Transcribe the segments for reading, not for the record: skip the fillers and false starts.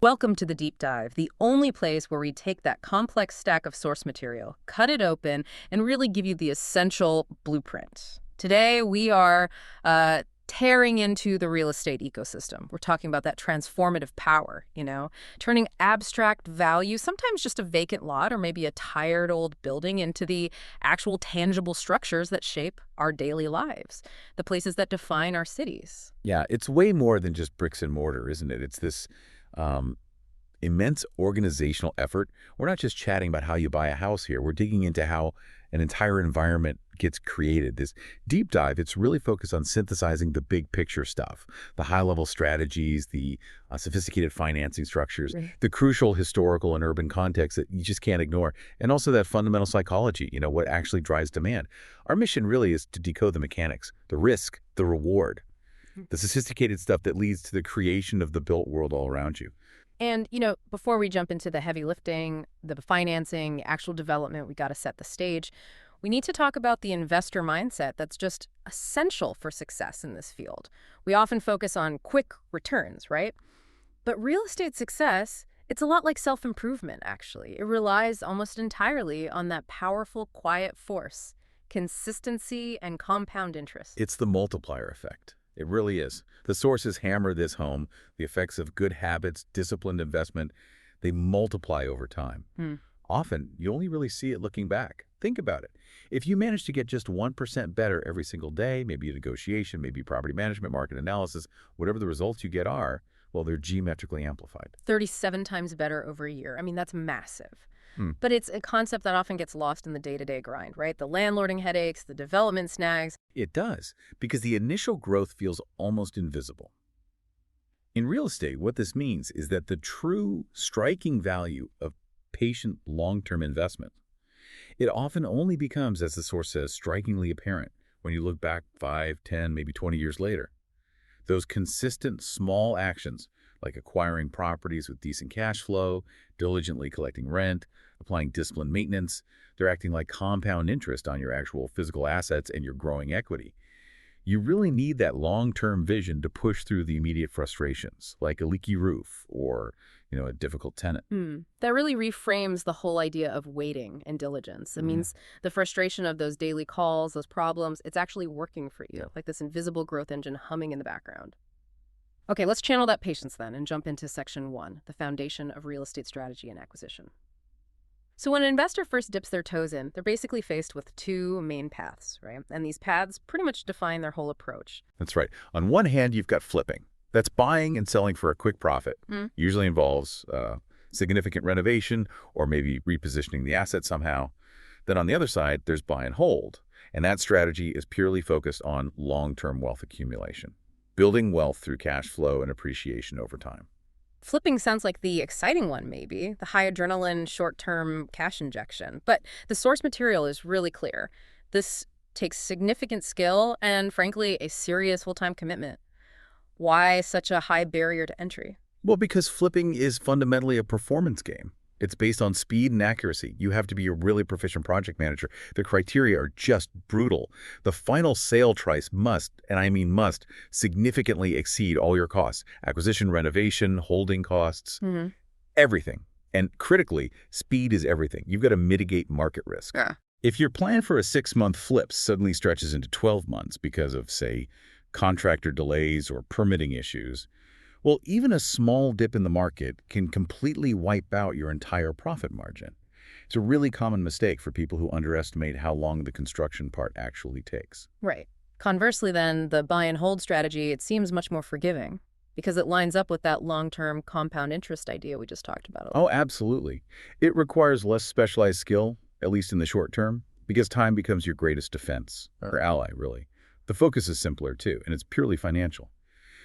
Welcome to the Deep Dive, the only place where we take that complex stack of source material, cut it open, and really give you the essential blueprint. Today, we are tearing into the real estate ecosystem. We're talking about that transformative power, turning abstract value, sometimes just a vacant lot or maybe a tired old building, into the actual tangible structures that shape our daily lives, the places that define our cities. Yeah, it's way more than just bricks and mortar, isn't it? It's this um, immense organizational effort. We're not just chatting about how you buy a house here. We're digging into how an entire environment gets created. This deep dive, it's really focused on synthesizing the big picture stuff, the high-level strategies, the sophisticated financing structures, Right. the crucial historical and urban context that you just can't ignore, and also that fundamental psychology, what actually drives demand. Our mission really is to decode the mechanics, the risk, the reward, the sophisticated stuff that leads to the creation of the built world all around you. And, before we jump into the heavy lifting, the financing, actual development, we got to set the stage. We need to talk about the investor mindset that's just essential for success in this field. We often focus on quick returns, right? But real estate success, it's a lot like self-improvement, actually. It relies almost entirely on that powerful, quiet force, consistency and compound interest. It's the multiplier effect. It really is. The sources hammer this home. The effects of good habits, disciplined investment, they multiply over time. Hmm. Often, you only really see it looking back. Think about it. If you manage to get just 1% better every single day, maybe a negotiation, maybe property management, market analysis, whatever the results you get are, well, they're geometrically amplified. 37 times better over a year. I mean, that's massive. Hmm. But it's a concept that often gets lost in the day-to-day grind, right? The landlording headaches, the development snags. It does, because the initial growth feels almost invisible. In real estate, what this means is that the true striking value of patient long-term investment, it often only becomes, as the source says, strikingly apparent when you look back 5, 10, maybe 20 years later. Those consistent small actions, like acquiring properties with decent cash flow, diligently collecting rent, applying disciplined maintenance, they're acting like compound interest on your actual physical assets and your growing equity. You really need that long-term vision to push through the immediate frustrations, like a leaky roof or, a difficult tenant. That really reframes the whole idea of waiting and diligence. It means the frustration of those daily calls, those problems, it's actually working for you, like this invisible growth engine humming in the background. Okay, let's channel that patience then and jump into section 1, the foundation of real estate strategy and acquisition. So when an investor first dips their toes in, they're basically faced with two main paths, right? And these paths pretty much define their whole approach. That's right. On one hand, you've got flipping. That's buying and selling for a quick profit. Usually involves significant renovation or maybe repositioning the asset somehow. Then on the other side, there's buy and hold. And that strategy is purely focused on long-term wealth accumulation, building wealth through cash flow and appreciation over time. Flipping sounds like the exciting one, maybe, the high adrenaline, short-term cash injection. But the source material is really clear. This takes significant skill and, frankly, a serious full-time commitment. Why such a high barrier to entry? Well, because flipping is fundamentally a performance game. It's based on speed and accuracy. You have to be a really proficient project manager. The criteria are just brutal. The final sale price must, and I mean must, significantly exceed all your costs. Acquisition, renovation, holding costs, everything. And critically, speed is everything. You've got to mitigate market risk. Yeah. If your plan for a 6-month flip suddenly stretches into 12 months because of, say, contractor delays or permitting issues, well, even a small dip in the market can completely wipe out your entire profit margin. It's a really common mistake for people who underestimate how long the construction part actually takes. Right. Conversely, then, the buy and hold strategy, it seems much more forgiving because it lines up with that long-term compound interest idea we just talked about. Oh, absolutely. It requires less specialized skill, at least in the short term, because time becomes your greatest defense, or ally, really. The focus is simpler, too, and it's purely financial.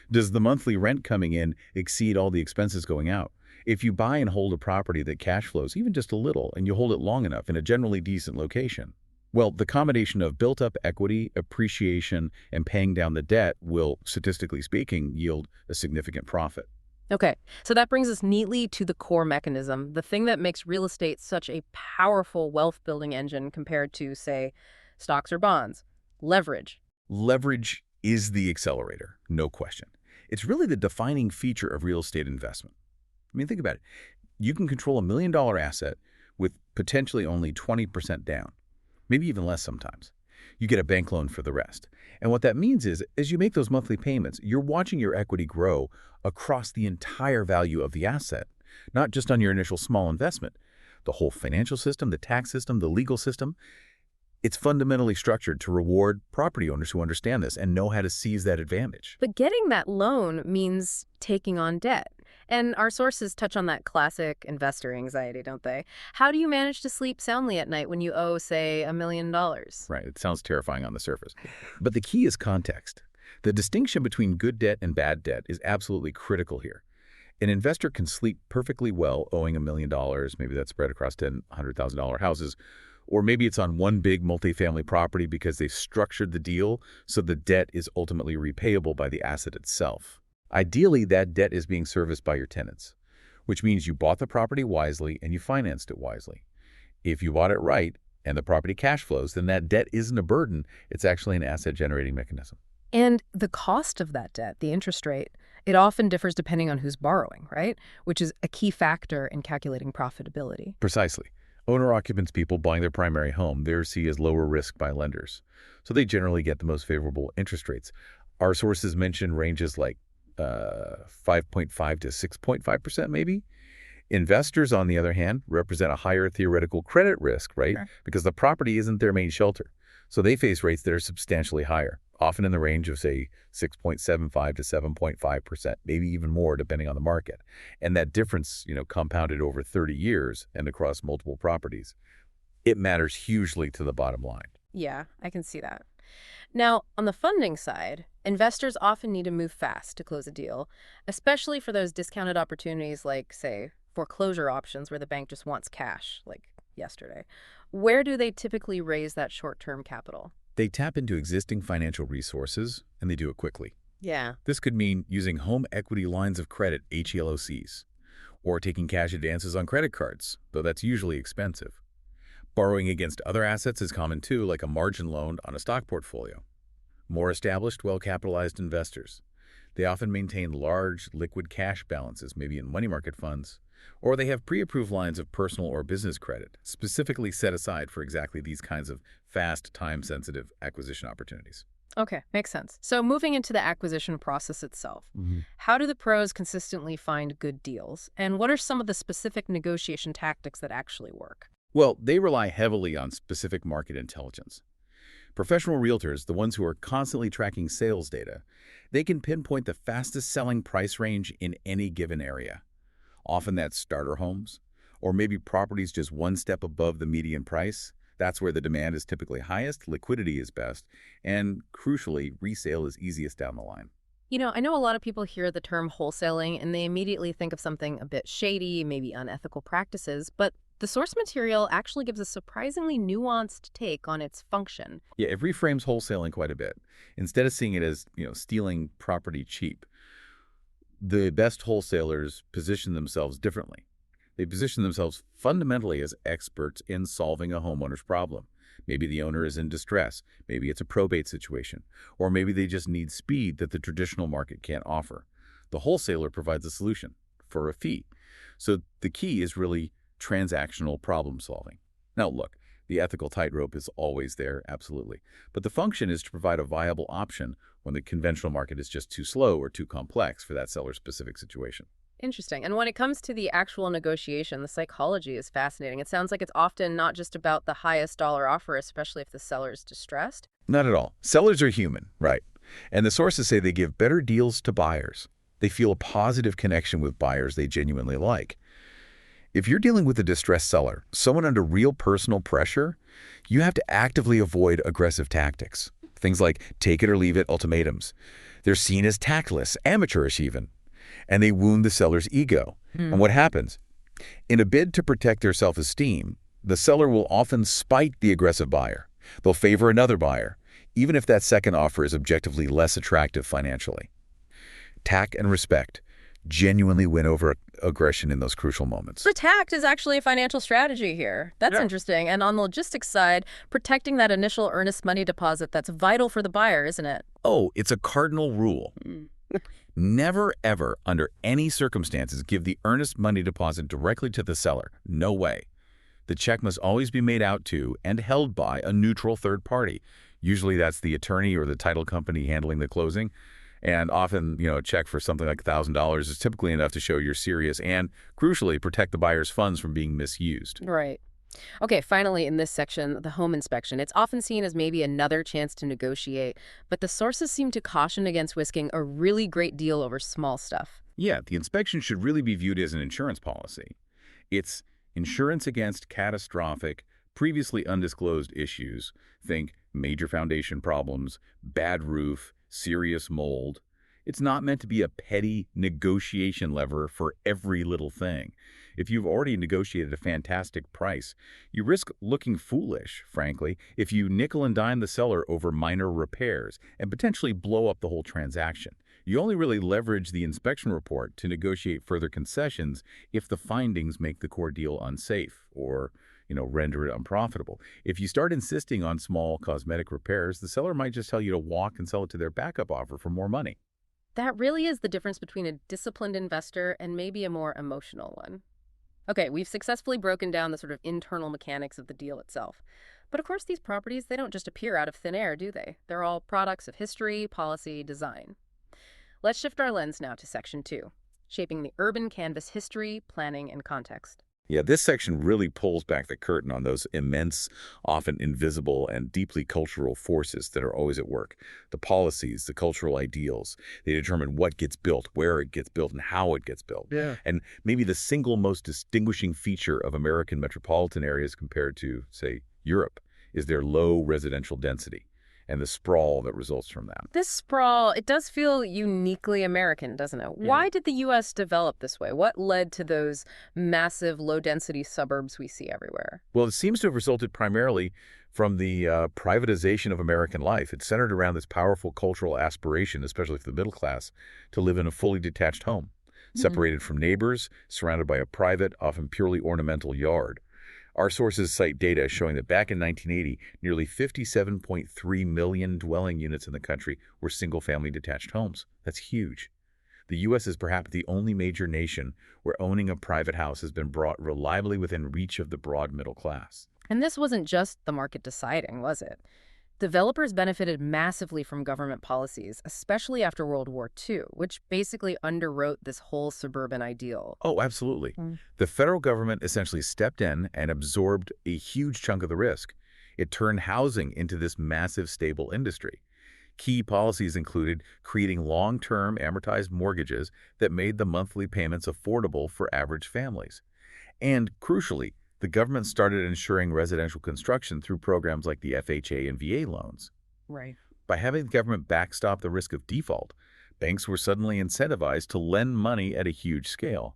Does the monthly rent coming in exceed all the expenses going out? If you buy and hold a property that cash flows even just a little and you hold it long enough in a generally decent location, well, the combination of built-up equity, appreciation, and paying down the debt will, statistically speaking, yield a significant profit. Okay, so that brings us neatly to the core mechanism, the thing that makes real estate such a powerful wealth-building engine compared to, say, stocks or bonds: leverage. Leverage is the accelerator, no question. It's really the defining feature of real estate investment. I mean, think about it. You can control $1 million asset with potentially only 20% down, maybe even less sometimes. You get a bank loan for the rest. And what that means is, as you make those monthly payments, you're watching your equity grow across the entire value of the asset, not just on your initial small investment. The whole financial system, the tax system, the legal system, it's fundamentally structured to reward property owners who understand this and know how to seize that advantage. But getting that loan means taking on debt. And our sources touch on that classic investor anxiety, don't they? How do you manage to sleep soundly at night when you owe, say, $1 million? Right, it sounds terrifying on the surface. But the key is context. The distinction between good debt and bad debt is absolutely critical here. An investor can sleep perfectly well owing $1 million, maybe that's spread across 10, $100,000 houses, or maybe it's on one big multifamily property because they've structured the deal so the debt is ultimately repayable by the asset itself. Ideally, that debt is being serviced by your tenants, which means you bought the property wisely and you financed it wisely. If you bought it right and the property cash flows, then that debt isn't a burden, it's actually an asset-generating mechanism. And the cost of that debt, the interest rate, it often differs depending on who's borrowing, right? Which is a key factor in calculating profitability. Precisely. Owner-occupants people buying their primary home, they're seen as lower risk by lenders, so they generally get the most favorable interest rates. Our sources mention ranges like 5.5 to 6.5% maybe. Investors, on the other hand, represent a higher theoretical credit risk, right? Sure. Because the property isn't their main shelter. So they face rates that are substantially higher, often in the range of, say, 6.75 to 7.5%, maybe even more depending on the market. And that difference, compounded over 30 years and across multiple properties, it matters hugely to the bottom line. Yeah, I can see that. Now, on the funding side, investors often need to move fast to close a deal, especially for those discounted opportunities like, say, foreclosure options where the bank just wants cash, like yesterday. Where do they typically raise that short-term capital? They tap into existing financial resources, and they do it quickly. Yeah. This could mean using home equity lines of credit, HELOCs, or taking cash advances on credit cards, though that's usually expensive. Borrowing against other assets is common too, like a margin loan on a stock portfolio. More established, well-capitalized investors. They often maintain large liquid cash balances, maybe in money market funds, or they have pre-approved lines of personal or business credit, specifically set aside for exactly these kinds of fast, time-sensitive acquisition opportunities. Okay, makes sense. So moving into the acquisition process itself, how do the pros consistently find good deals? And what are some of the specific negotiation tactics that actually work? Well, they rely heavily on specific market intelligence. Professional realtors, the ones who are constantly tracking sales data, they can pinpoint the fastest selling price range in any given area. Often that's starter homes, or maybe properties just one step above the median price. That's where the demand is typically highest, liquidity is best, and crucially, resale is easiest down the line. I know a lot of people hear the term wholesaling and they immediately think of something a bit shady, maybe unethical practices, but the source material actually gives a surprisingly nuanced take on its function. Yeah, it reframes wholesaling quite a bit. Instead of seeing it as, stealing property cheap, the best wholesalers position themselves differently. They position themselves fundamentally as experts in solving a homeowner's problem. Maybe the owner is in distress, maybe it's a probate situation, or maybe they just need speed that the traditional market can't offer. The wholesaler provides a solution for a fee. So the key is really transactional problem solving. Now look, the ethical tightrope is always there, absolutely. But the function is to provide a viable option when the conventional market is just too slow or too complex for that seller's specific situation. Interesting. And when it comes to the actual negotiation, the psychology is fascinating. It sounds like it's often not just about the highest dollar offer, especially if the seller is distressed. Not at all. Sellers are human, right? And the sources say they give better deals to buyers. They feel a positive connection with buyers they genuinely like. If you're dealing with a distressed seller, someone under real personal pressure, you have to actively avoid aggressive tactics. Things like take it or leave it ultimatums. They're seen as tactless, amateurish even, and they wound the seller's ego. And what happens? In a bid to protect their self-esteem, the seller will often spite the aggressive buyer. They'll favor another buyer, even if that second offer is objectively less attractive financially. Tact and respect genuinely win over aggression in those crucial moments. So tact is actually a financial strategy here. That's interesting. And on the logistics side, protecting that initial earnest money deposit, that's vital for the buyer, isn't it? Oh, it's a cardinal rule. Never, ever, under any circumstances, give the earnest money deposit directly to the seller. No way. The check must always be made out to and held by a neutral third party. Usually that's the attorney or the title company handling the closing. And often, a check for something like $1,000 is typically enough to show you're serious and, crucially, protect the buyer's funds from being misused. Right. Okay, finally, in this section, the home inspection. It's often seen as maybe another chance to negotiate, but the sources seem to caution against risking a really great deal over small stuff. Yeah, the inspection should really be viewed as an insurance policy. It's insurance against catastrophic, previously undisclosed issues. Think major foundation problems, bad roof, serious mold. It's not meant to be a petty negotiation lever for every little thing. If you've already negotiated a fantastic price, you risk looking foolish, frankly, if you nickel and dime the seller over minor repairs and potentially blow up the whole transaction. You only really leverage the inspection report to negotiate further concessions if the findings make the core deal unsafe or, render it unprofitable. If you start insisting on small cosmetic repairs, the seller might just tell you to walk and sell it to their backup offer for more money. That really is the difference between a disciplined investor and maybe a more emotional one. Okay, we've successfully broken down the sort of internal mechanics of the deal itself. But of course, these properties, they don't just appear out of thin air, do they? They're all products of history, policy, design. Let's shift our lens now to Section 2, shaping the urban canvas history, planning, and context. Yeah, this section really pulls back the curtain on those immense, often invisible, and deeply cultural forces that are always at work. The policies, the cultural ideals, they determine what gets built, where it gets built, and how it gets built. Yeah. And maybe the single most distinguishing feature of American metropolitan areas compared to, say, Europe is their low residential density and the sprawl that results from that. This sprawl, it does feel uniquely American, doesn't it? Why did the U.S. develop this way? What led to those massive low-density suburbs we see everywhere? Well, it seems to have resulted primarily from the privatization of American life. It's centered around this powerful cultural aspiration, especially for the middle class, to live in a fully detached home, separated from neighbors, surrounded by a private, often purely ornamental yard. Our sources cite data showing that back in 1980, nearly 57.3 million dwelling units in the country were single-family detached homes. That's huge. The U.S. is perhaps the only major nation where owning a private house has been brought reliably within reach of the broad middle class. And this wasn't just the market deciding, was it? Developers benefited massively from government policies, especially after World War II, which basically underwrote this whole suburban ideal. Oh, absolutely. The federal government essentially stepped in and absorbed a huge chunk of the risk. It turned housing into this massive, stable industry. Key policies included creating long-term amortized mortgages that made the monthly payments affordable for average families. And, crucially, the government started ensuring residential construction through programs like the FHA and VA loans. Right. By having the government backstop the risk of default, banks were suddenly incentivized to lend money at a huge scale.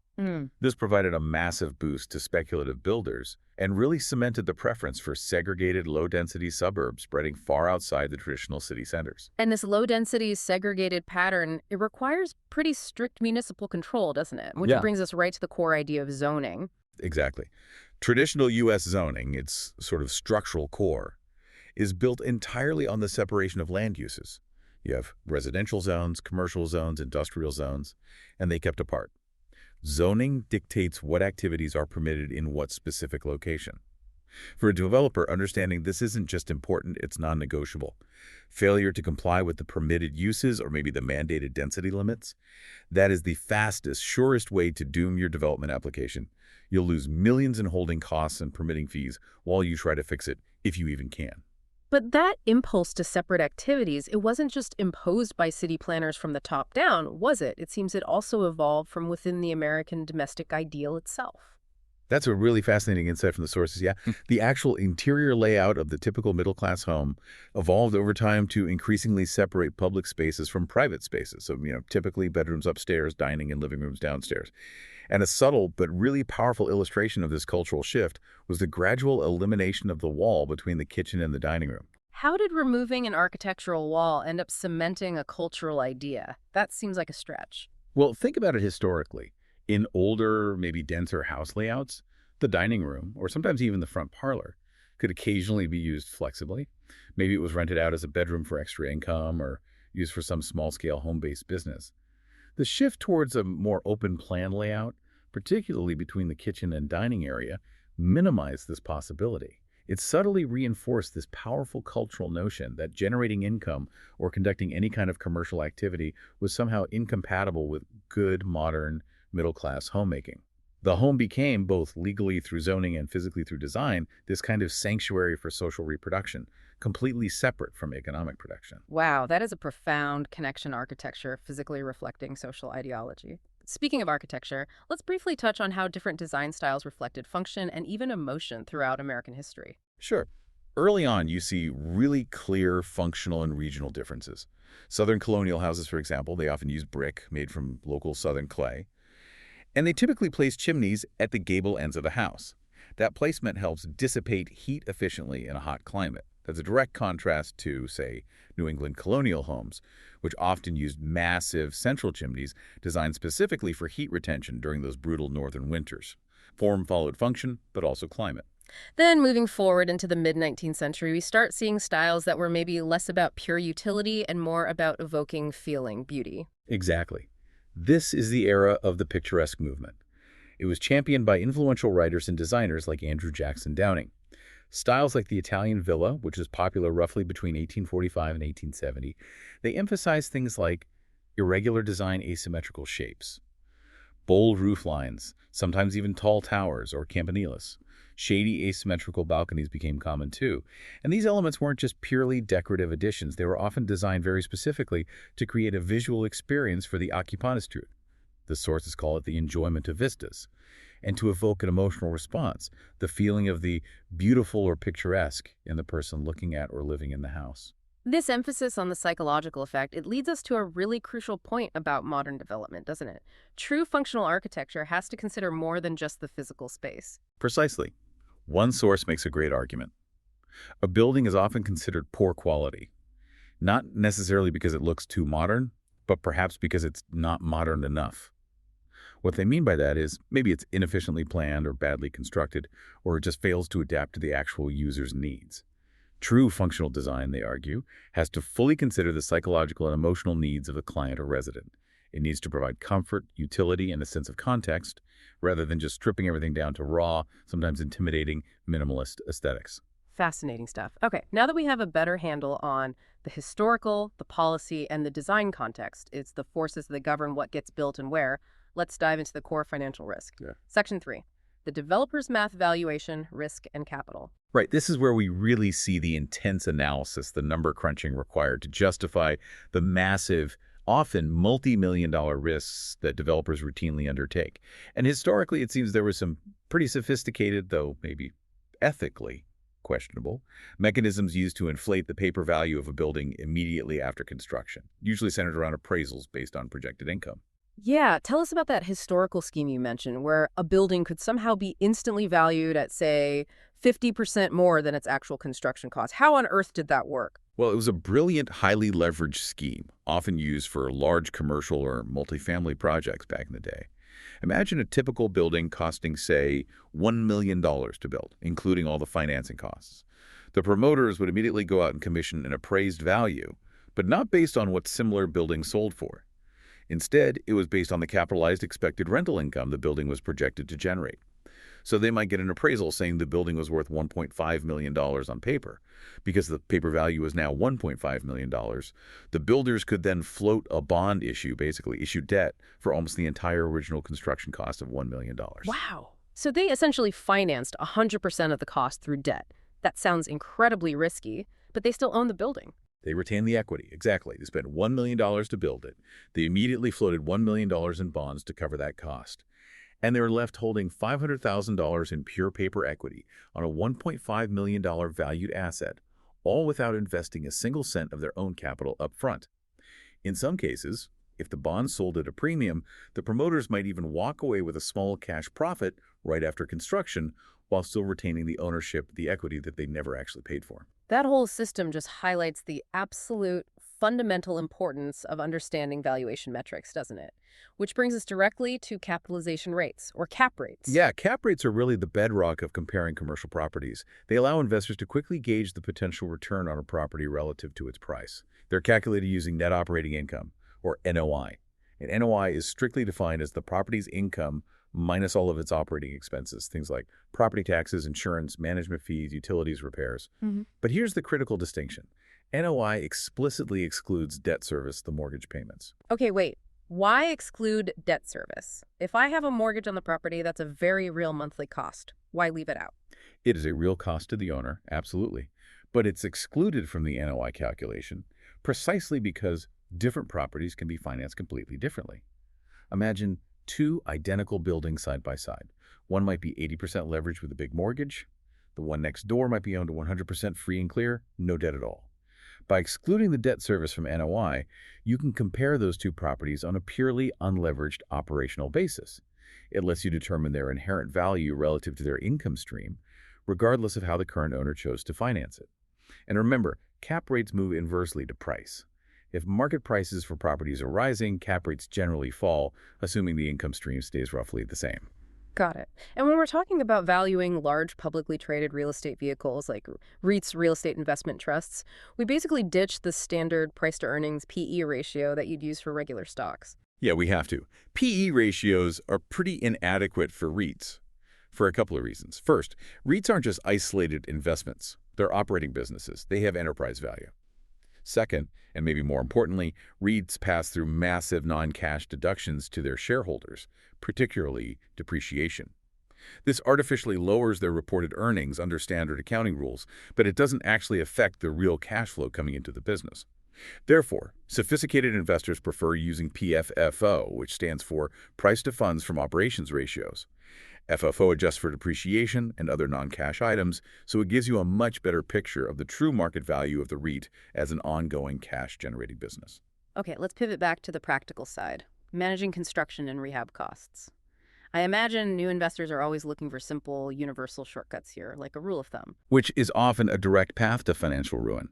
This provided a massive boost to speculative builders and really cemented the preference for segregated, low-density suburbs spreading far outside the traditional city centers. And this low-density, segregated pattern, it requires pretty strict municipal control, doesn't it? Which brings us right to the core idea of zoning. Exactly. Traditional U.S. zoning, its sort of structural core, is built entirely on the separation of land uses. You have residential zones, commercial zones, industrial zones, and they kept apart. Zoning dictates what activities are permitted in what specific location. For a developer, understanding this isn't just important, it's non-negotiable. Failure to comply with the permitted uses or maybe the mandated density limits, that is the fastest, surest way to doom your development application. You'll lose millions in holding costs and permitting fees while you try to fix it, if you even can. But that impulse to separate activities, it wasn't just imposed by city planners from the top down, was it? It seems it also evolved from within the American domestic ideal itself. That's a really fascinating insight from the sources, yeah. The actual interior layout of the typical middle-class home evolved over time to increasingly separate public spaces from private spaces. So, typically bedrooms upstairs, dining and living rooms downstairs. And a subtle but really powerful illustration of this cultural shift was the gradual elimination of the wall between the kitchen and the dining room. How did removing an architectural wall end up cementing a cultural idea? That seems like a stretch. Well, think about it historically. In older, maybe denser house layouts, the dining room, or sometimes even the front parlor, could occasionally be used flexibly. Maybe it was rented out as a bedroom for extra income or used for some small-scale home-based business. The shift towards a more open plan layout, particularly between the kitchen and dining area, minimized this possibility. It subtly reinforced this powerful cultural notion that generating income or conducting any kind of commercial activity was somehow incompatible with good, modern, middle-class homemaking. The home became, both legally through zoning and physically through design, this kind of sanctuary for social reproduction, completely separate from economic production. Wow, that is a profound connection architecture, physically reflecting social ideology. Speaking of architecture, let's briefly touch on how different design styles reflected function and even emotion throughout American history. Sure. Early on, you see really clear functional and regional differences. Southern colonial houses, for example, they often use brick made from local southern clay, and they typically place chimneys at the gable ends of the house. That placement helps dissipate heat efficiently in a hot climate. That's a direct contrast to, say, New England colonial homes, which often used massive central chimneys designed specifically for heat retention during those brutal northern winters. Form followed function, but also climate. Then, moving forward into the mid-19th century, we start seeing styles that were maybe less about pure utility and more about evoking feeling, beauty. Exactly. This is the era of the picturesque movement. It was championed by influential writers and designers like Andrew Jackson Downing. Styles like the Italian villa, which was popular roughly between 1845 and 1870, they emphasize things like irregular design, asymmetrical shapes, bold roof lines, sometimes even tall towers or campaniles. Shady asymmetrical balconies became common too. And these elements weren't just purely decorative additions. They were often designed very specifically to create a visual experience for the occupant's. The sources call it the enjoyment of vistas, and to evoke an emotional response, the feeling of the beautiful or picturesque in the person looking at or living in the house. This emphasis on the psychological effect, it leads us to a really crucial point about modern development, doesn't it? True functional architecture has to consider more than just the physical space. Precisely. One source makes a great argument. A building is often considered poor quality, not necessarily because it looks too modern, but perhaps because it's not modern enough. What they mean by that is maybe it's inefficiently planned or badly constructed, or it just fails to adapt to the actual user's needs. True functional design, they argue, has to fully consider the psychological and emotional needs of the client or resident. It needs to provide comfort, utility, and a sense of context, rather than just stripping everything down to raw, sometimes intimidating, minimalist aesthetics. Fascinating stuff. Okay, now that we have a better handle on the historical, the policy, and the design context, it's the forces that govern what gets built and where, let's dive into the core financial risk. Yeah. Section 3, the developer's math valuation, risk, and capital. Right, this is where we really see the intense analysis, the number crunching required to justify the massive, often multi-million-dollar risks that developers routinely undertake. And historically, it seems there was some pretty sophisticated, though maybe ethically questionable, mechanisms used to inflate the paper value of a building immediately after construction, usually centered around appraisals based on projected income. Yeah, tell us about that historical scheme you mentioned, where a building could somehow be instantly valued at, say, 50% more than its actual construction cost. How on earth did that work? Well, it was a brilliant, highly leveraged scheme, often used for large commercial or multifamily projects back in the day. Imagine a typical building costing, say, $1 million to build, including all the financing costs. The promoters would immediately go out and commission an appraised value, but not based on what similar buildings sold for. Instead, it was based on the capitalized expected rental income the building was projected to generate. So they might get an appraisal saying the building was worth $1.5 million on paper. Because the paper value is now $1.5 million, the builders could then float a bond issue, basically issue debt, for almost the entire original construction cost of $1 million. Wow. So they essentially financed 100% of the cost through debt. That sounds incredibly risky, but they still own the building. They retain the equity, exactly. They spent $1 million to build it. They immediately floated $1 million in bonds to cover that cost. And they were left holding $500,000 in pure paper equity on a $1.5 million valued asset, all without investing a single cent of their own capital up front. In some cases, if the bonds sold at a premium, the promoters might even walk away with a small cash profit right after construction while still retaining the ownership, the equity that they never actually paid for. That whole system just highlights the absolute fundamental importance of understanding valuation metrics, doesn't it? Which brings us directly to capitalization rates, or cap rates. Yeah, cap rates are really the bedrock of comparing commercial properties. They allow investors to quickly gauge the potential return on a property relative to its price. They're calculated using net operating income, or NOI, And NOI is strictly defined as the property's income minus all of its operating expenses, things like property taxes, insurance, management fees, utilities, repairs. But here's the critical distinction. NOI explicitly excludes debt service, the mortgage payments. Okay, wait. Why exclude debt service? If I have a mortgage on the property, that's a very real monthly cost. Why leave it out? It is a real cost to the owner, absolutely, but it's excluded from the NOI calculation precisely because different properties can be financed completely differently. Imagine two identical buildings side by side. One might be 80% leveraged with a big mortgage. The one next door might be owned 100% free and clear, no debt at all. By excluding the debt service from NOI, you can compare those two properties on a purely unleveraged operational basis. It lets you determine their inherent value relative to their income stream, regardless of how the current owner chose to finance it. And remember, cap rates move inversely to price. If market prices for properties are rising, cap rates generally fall, assuming the income stream stays roughly the same. Got it. And when we're talking about valuing large publicly traded real estate vehicles like REITs, real estate investment trusts, we basically ditch the standard price to earnings PE ratio that you'd use for regular stocks. Yeah, we have to. PE ratios are pretty inadequate for REITs for a couple of reasons. First, REITs aren't just isolated investments. They're operating businesses. They have enterprise value. Second, and maybe more importantly, REITs pass through massive non-cash deductions to their shareholders, particularly depreciation. This artificially lowers their reported earnings under standard accounting rules, but it doesn't actually affect the real cash flow coming into the business. Therefore, sophisticated investors prefer using PFFO, which stands for price to funds from operations ratios. FFO adjusts for depreciation and other non-cash items, so it gives you a much better picture of the true market value of the REIT as an ongoing cash-generating business. Okay, let's pivot back to the practical side, managing construction and rehab costs. I imagine new investors are always looking for simple, universal shortcuts here, like a rule of thumb. Which is often a direct path to financial ruin.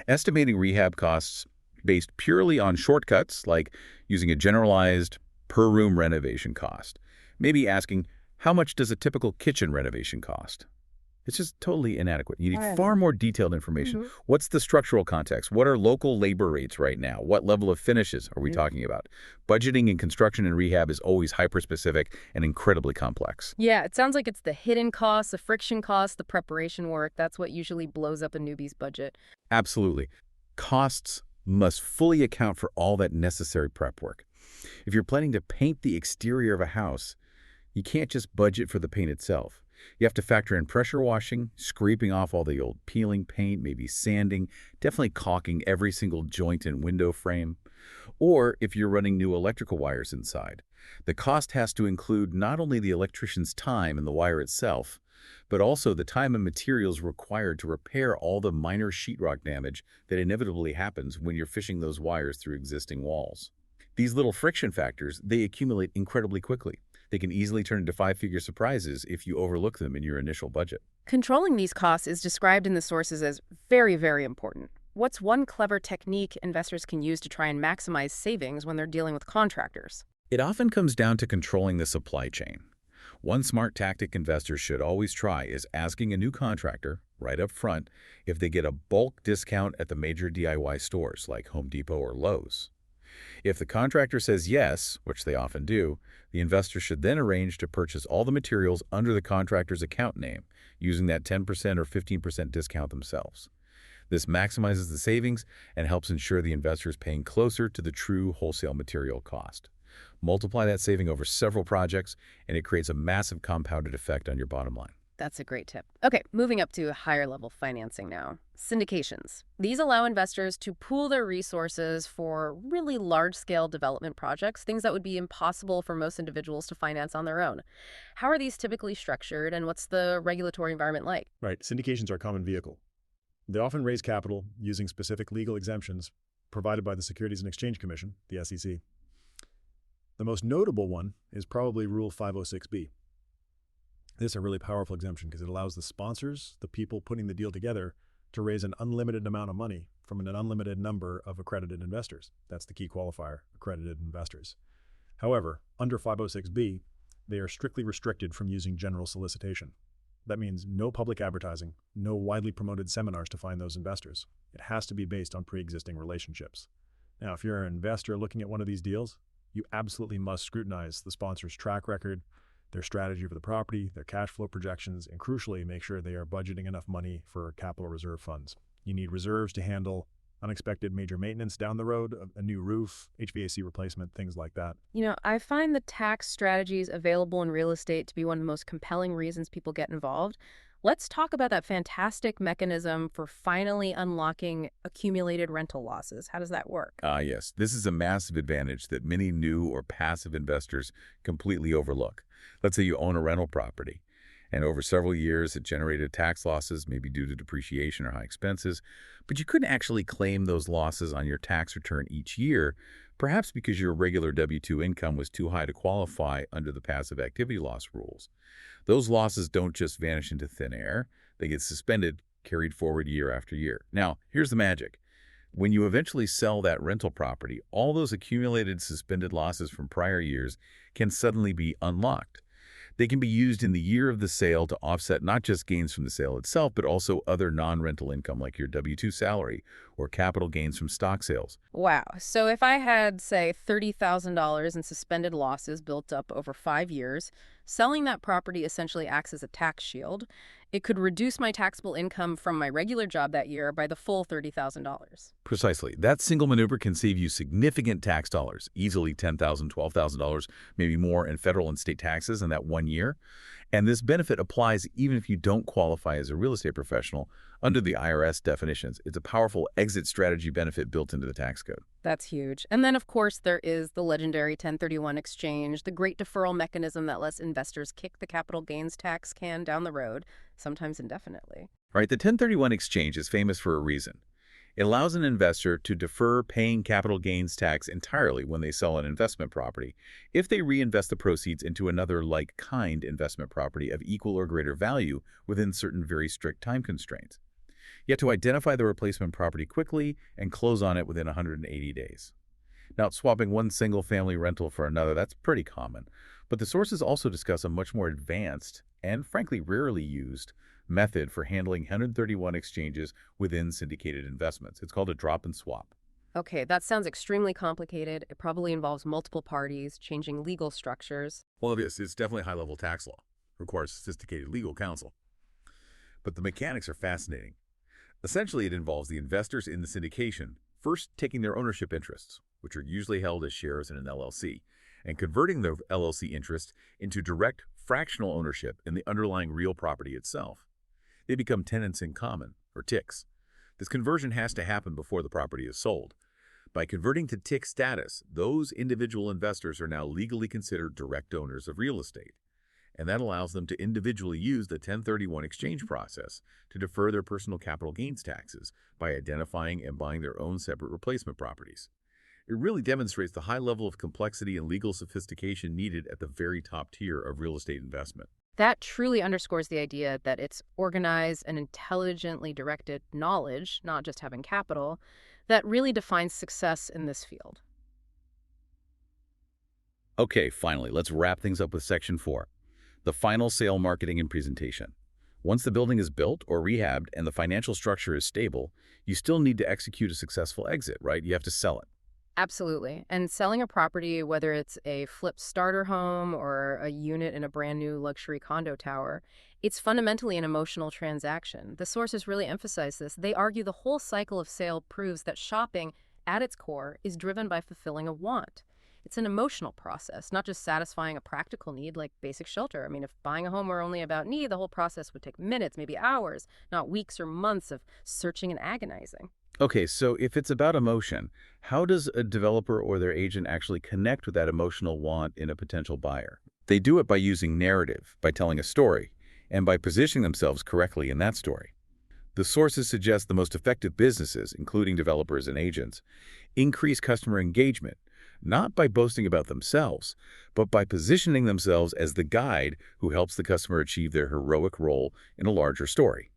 Estimating rehab costs based purely on shortcuts, like using a generalized per-room renovation cost, maybe asking, how much does a typical kitchen renovation cost? It's just totally inadequate. You need far more detailed information. What's the structural context? What are local labor rates right now? What level of finishes are we talking about? Budgeting in construction and rehab is always hyper-specific and incredibly complex. Yeah, it sounds like it's the hidden costs, the friction costs, the preparation work. That's what usually blows up a newbie's budget. Absolutely. Costs must fully account for all that necessary prep work. If you're planning to paint the exterior of a house, you can't just budget for the paint itself. You have to factor in pressure washing, scraping off all the old peeling paint, maybe sanding, definitely caulking every single joint and window frame. Or if you're running new electrical wires inside, the cost has to include not only the electrician's time and the wire itself, but also the time and materials required to repair all the minor sheetrock damage that inevitably happens when you're fishing those wires through existing walls. These little friction factors, they accumulate incredibly quickly. They can easily turn into five-figure surprises if you overlook them in your initial budget. Controlling these costs is described in the sources as very, very important. What's one clever technique investors can use to try and maximize savings when they're dealing with contractors? It often comes down to controlling the supply chain. One smart tactic investors should always try is asking a new contractor, right up front, if they get a bulk discount at the major DIY stores like Home Depot or Lowe's. If the contractor says yes, which they often do, the investor should then arrange to purchase all the materials under the contractor's account name, using that 10% or 15% discount themselves. This maximizes the savings and helps ensure the investor is paying closer to the true wholesale material cost. Multiply that saving over several projects, and it creates a massive compounded effect on your bottom line. That's a great tip. Okay, moving up to higher level financing now. Syndications. These allow investors to pool their resources for really large-scale development projects, things that would be impossible for most individuals to finance on their own. How are these typically structured, and what's the regulatory environment like? Right, syndications are a common vehicle. They often raise capital using specific legal exemptions provided by the Securities and Exchange Commission, the SEC. The most notable one is probably Rule 506B. This is a really powerful exemption because it allows the sponsors, the people putting the deal together, to raise an unlimited amount of money from an unlimited number of accredited investors. That's the key qualifier, accredited investors. However, under 506B, they are strictly restricted from using general solicitation. That means no public advertising, no widely promoted seminars to find those investors. It has to be based on pre-existing relationships. Now, if you're an investor looking at one of these deals, you absolutely must scrutinize the sponsor's track record, their strategy for the property, their cash flow projections, and crucially, make sure they are budgeting enough money for capital reserve funds. You need reserves to handle unexpected major maintenance down the road, a new roof, HVAC replacement, things like that. I find the tax strategies available in real estate to be one of the most compelling reasons people get involved. Let's talk about that fantastic mechanism for finally unlocking accumulated rental losses. How does that work? Yes, this is a massive advantage that many new or passive investors completely overlook. Let's say you own a rental property, and over several years it generated tax losses, maybe due to depreciation or high expenses, but you couldn't actually claim those losses on your tax return each year, perhaps because your regular W-2 income was too high to qualify under the passive activity loss rules. Those losses don't just vanish into thin air. They get suspended, carried forward year after year. Now, here's the magic. When you eventually sell that rental property, all those accumulated suspended losses from prior years can suddenly be unlocked. They can be used in the year of the sale to offset not just gains from the sale itself, but also other non-rental income like your W-2 salary or capital gains from stock sales. Wow. So if I had, say, $30,000 in suspended losses built up over 5 years, selling that property essentially acts as a tax shield. It could reduce my taxable income from my regular job that year by the full $30,000. Precisely. That single maneuver can save you significant tax dollars, easily $10,000, $12,000, maybe more in federal and state taxes in that 1 year. And this benefit applies even if you don't qualify as a real estate professional under the IRS definitions. It's a powerful exit strategy benefit built into the tax code. That's huge. And then, of course, there is the legendary 1031 exchange, the great deferral mechanism that lets investors kick the capital gains tax can down the road, sometimes indefinitely. Right? The 1031 exchange is famous for a reason. It allows an investor to defer paying capital gains tax entirely when they sell an investment property if they reinvest the proceeds into another like-kind investment property of equal or greater value within certain very strict time constraints. You have to identify the replacement property quickly and close on it within 180 days. Now, swapping one single-family rental for another, that's pretty common. But the sources also discuss a much more advanced and, frankly, rarely used method for handling 131 exchanges within syndicated investments. It's called a drop and swap. Okay, that sounds extremely complicated. It probably involves multiple parties, changing legal structures. Well, it's definitely high-level tax law. Requires sophisticated legal counsel. But the mechanics are fascinating. Essentially, it involves the investors in the syndication first taking their ownership interests, which are usually held as shares in an LLC, and converting the LLC interest into direct fractional ownership in the underlying real property itself. They become tenants in common, or TICs. This conversion has to happen before the property is sold. By converting to TIC status, those individual investors are now legally considered direct owners of real estate, and that allows them to individually use the 1031 exchange process to defer their personal capital gains taxes by identifying and buying their own separate replacement properties. It really demonstrates the high level of complexity and legal sophistication needed at the very top tier of real estate investment. That truly underscores the idea that it's organized and intelligently directed knowledge, not just having capital, that really defines success in this field. Okay, finally, let's wrap things up with Section 4, the final sale marketing and presentation. Once the building is built or rehabbed and the financial structure is stable, you still need to execute a successful exit, right? You have to sell it. Absolutely. And selling a property, whether it's a flip starter home or a unit in a brand new luxury condo tower, it's fundamentally an emotional transaction. The sources really emphasize this. They argue the whole cycle of sale proves that shopping, at its core, is driven by fulfilling a want. It's an emotional process, not just satisfying a practical need like basic shelter. I mean, if buying a home were only about need, the whole process would take minutes, maybe hours, not weeks or months of searching and agonizing. Okay, so if it's about emotion, how does a developer or their agent actually connect with that emotional want in a potential buyer? They do it by using narrative, by telling a story, and by positioning themselves correctly in that story. The sources suggest the most effective businesses, including developers and agents, increase customer engagement, not by boasting about themselves, but by positioning themselves as the guide who helps the customer achieve their heroic role in a larger story.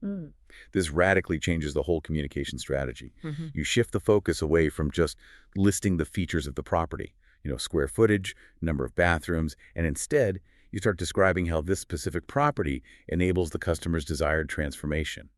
This radically changes the whole communication strategy. You shift the focus away from just listing the features of the property, square footage, number of bathrooms, and instead, you start describing how this specific property enables the customer's desired transformation,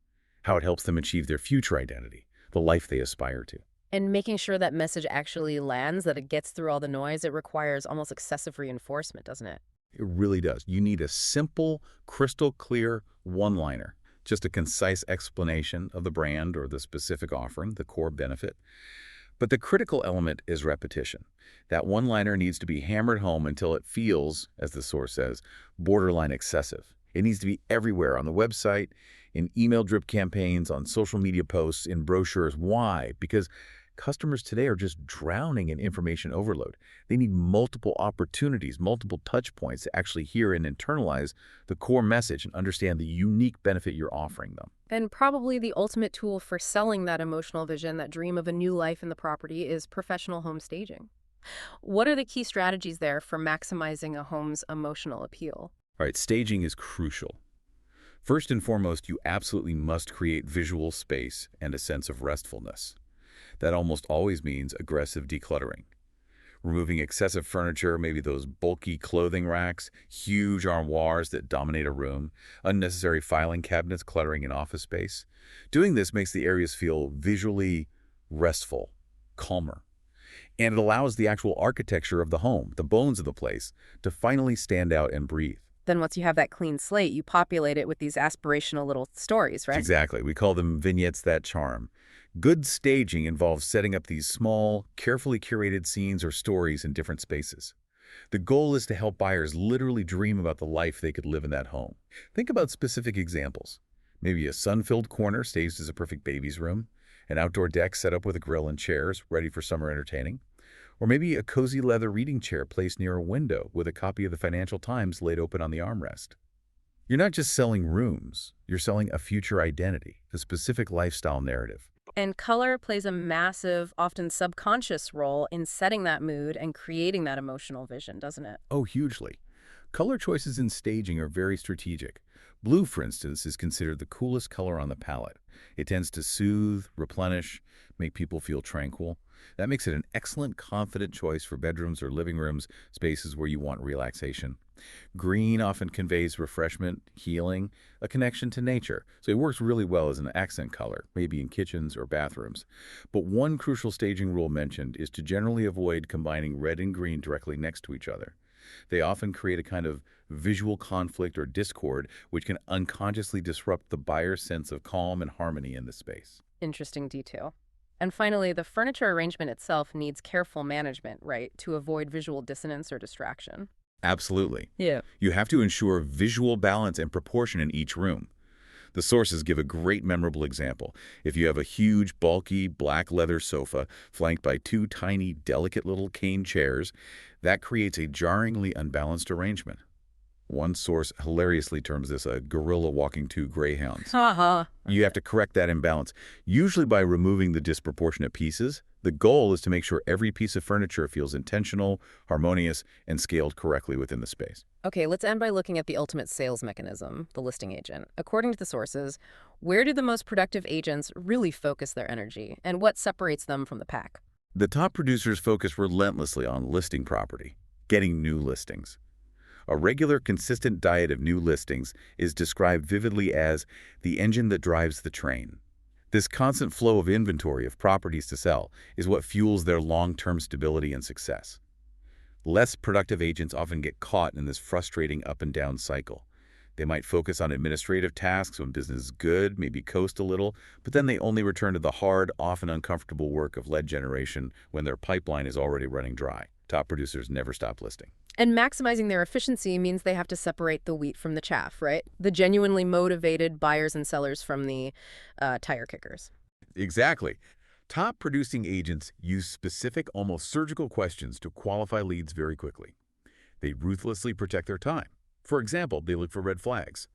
how it helps them achieve their future identity, the life they aspire to. And making sure that message actually lands, that it gets through all the noise, it requires almost excessive reinforcement, doesn't it? It really does. You need a simple, crystal clear one-liner, just a concise explanation of the brand or the specific offering, the core benefit. But the critical element is repetition. That one-liner needs to be hammered home until it feels, as the source says, borderline excessive. It needs to be everywhere on the website, in email drip campaigns, on social media posts, in brochures. Why? Because customers today are just drowning in information overload. They need multiple opportunities, multiple touch points to actually hear and internalize the core message and understand the unique benefit you're offering them. And probably the ultimate tool for selling that emotional vision, that dream of a new life in the property, is professional home staging. What are the key strategies there for maximizing a home's emotional appeal? All right, staging is crucial. First and foremost, you absolutely must create visual space and a sense of restfulness. That almost always means aggressive decluttering. Removing excessive furniture, maybe those bulky clothing racks, huge armoires that dominate a room, unnecessary filing cabinets cluttering an office space. Doing this makes the areas feel visually restful, calmer. And it allows the actual architecture of the home, the bones of the place, to finally stand out and breathe. Then once you have that clean slate, you populate it with these aspirational little stories, right? Exactly. We call them vignettes that charm. Good staging involves setting up these small, carefully curated scenes or stories in different spaces. The goal is to help buyers literally dream about the life they could live in that home. Think about specific examples. Maybe a sun-filled corner staged as a perfect baby's room, an outdoor deck set up with a grill and chairs ready for summer entertaining, or maybe a cozy leather reading chair placed near a window with a copy of the Financial Times laid open on the armrest. You're not just selling rooms, you're selling a future identity, a specific lifestyle narrative. And color plays a massive, often subconscious role in setting that mood and creating that emotional vision, doesn't it? Oh, hugely. Color choices in staging are very strategic. Blue, for instance, is considered the coolest color on the palette. It tends to soothe, replenish, make people feel tranquil. That makes it an excellent, confident choice for bedrooms or living rooms, spaces where you want relaxation. Green often conveys refreshment, healing, a connection to nature, so it works really well as an accent color, maybe in kitchens or bathrooms. But one crucial staging rule mentioned is to generally avoid combining red and green directly next to each other. They often create a kind of visual conflict or discord, which can unconsciously disrupt the buyer's sense of calm and harmony in the space. Interesting detail. And finally, the furniture arrangement itself needs careful management, right, to avoid visual dissonance or distraction. Absolutely. Yeah. You have to ensure visual balance and proportion in each room. The sources give a great memorable example. If you have a huge, bulky, black leather sofa flanked by two tiny, delicate little cane chairs, that creates a jarringly unbalanced arrangement. One source hilariously terms this a gorilla walking two greyhounds. Haha. You have to correct that imbalance, usually by removing the disproportionate pieces. The goal is to make sure every piece of furniture feels intentional, harmonious, and scaled correctly within the space. Okay, let's end by looking at the ultimate sales mechanism, the listing agent. According to the sources, where do the most productive agents really focus their energy, and what separates them from the pack? The top producers focus relentlessly on listing property, getting new listings. A regular, consistent diet of new listings is described vividly as the engine that drives the train. This constant flow of inventory of properties to sell is what fuels their long-term stability and success. Less productive agents often get caught in this frustrating up and down cycle. They might focus on administrative tasks when business is good, maybe coast a little, but then they only return to the hard, often uncomfortable work of lead generation when their pipeline is already running dry. Top producers never stop listing. And maximizing their efficiency means they have to separate the wheat from the chaff, right? The genuinely motivated buyers and sellers from the tire kickers. Exactly. Top producing agents use specific, almost surgical questions to qualify leads very quickly. They ruthlessly protect their time. For example, they look for red flags.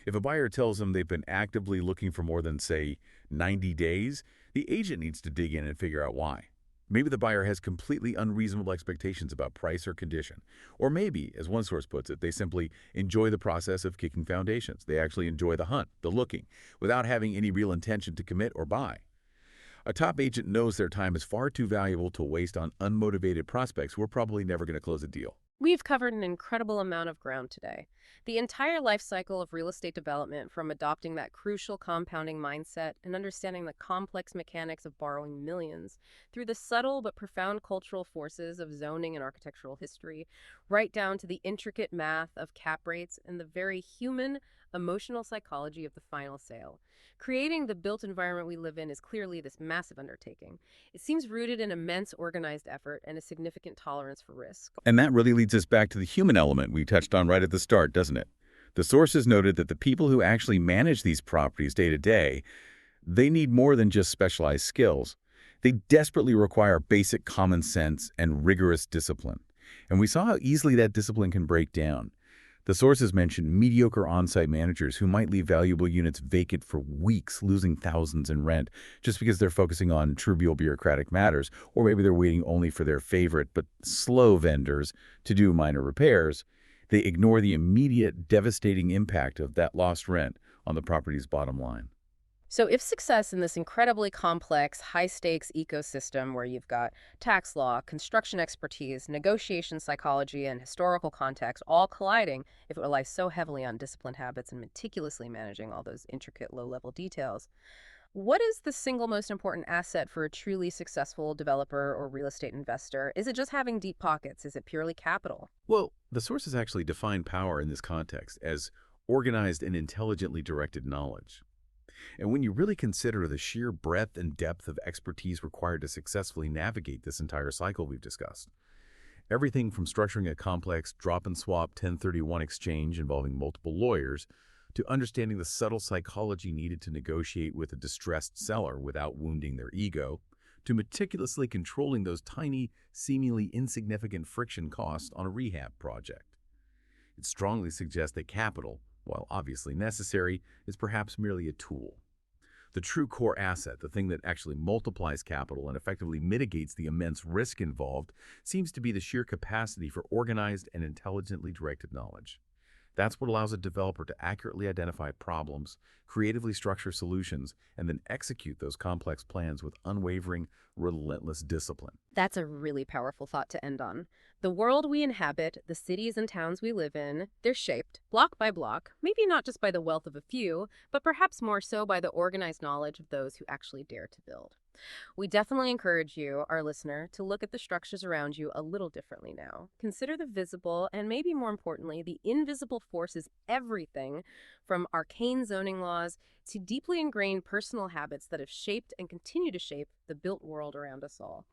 If a buyer tells them they've been actively looking for more than, say, 90 days, the agent needs to dig in and figure out why. Maybe the buyer has completely unreasonable expectations about price or condition. Or maybe, as one source puts it, they simply enjoy the process of kicking foundations. They actually enjoy the hunt, the looking, without having any real intention to commit or buy. A top agent knows their time is far too valuable to waste on unmotivated prospects who are probably never going to close a deal. We've covered an incredible amount of ground today. The entire life cycle of real estate development, from adopting that crucial compounding mindset and understanding the complex mechanics of borrowing millions, through the subtle but profound cultural forces of zoning and architectural history, right down to the intricate math of cap rates and the very human, emotional psychology of the final sale. Creating the built environment we live in is clearly this massive undertaking. It seems rooted in immense organized effort and a significant tolerance for risk. And that really leads us back to the human element we touched on right at the start, doesn't it? The sources noted that the people who actually manage these properties day to day, they need more than just specialized skills. They desperately require basic common sense and rigorous discipline. And we saw how easily that discipline can break down. The sources mentioned mediocre on-site managers who might leave valuable units vacant for weeks, losing thousands in rent just because they're focusing on trivial bureaucratic matters, or maybe they're waiting only for their favorite but slow vendors to do minor repairs. They ignore the immediate, devastating impact of that lost rent on the property's bottom line. So, if success in this incredibly complex, high stakes ecosystem where you've got tax law, construction expertise, negotiation psychology, and historical context all colliding, if it relies so heavily on disciplined habits and meticulously managing all those intricate low level details, what is the single most important asset for a truly successful developer or real estate investor? Is it just having deep pockets? Is it purely capital? Well, the sources actually define power in this context as organized and intelligently directed knowledge. And when you really consider the sheer breadth and depth of expertise required to successfully navigate this entire cycle we've discussed, everything from structuring a complex drop-and-swap 1031 exchange involving multiple lawyers to understanding the subtle psychology needed to negotiate with a distressed seller without wounding their ego, to meticulously controlling those tiny, seemingly insignificant friction costs on a rehab project. It strongly suggests that capital, while obviously necessary, is perhaps merely a tool. The true core asset, the thing that actually multiplies capital and effectively mitigates the immense risk involved, seems to be the sheer capacity for organized and intelligently directed knowledge. That's what allows a developer to accurately identify problems, creatively structure solutions, and then execute those complex plans with unwavering, relentless discipline. That's a really powerful thought to end on. The world we inhabit, the cities and towns we live in, they're shaped, block by block, maybe not just by the wealth of a few, but perhaps more so by the organized knowledge of those who actually dare to build. We definitely encourage you, our listener, to look at the structures around you a little differently now. Consider the visible and, maybe more importantly, the invisible forces everything from arcane zoning laws to deeply ingrained personal habits that have shaped and continue to shape the built world around us all.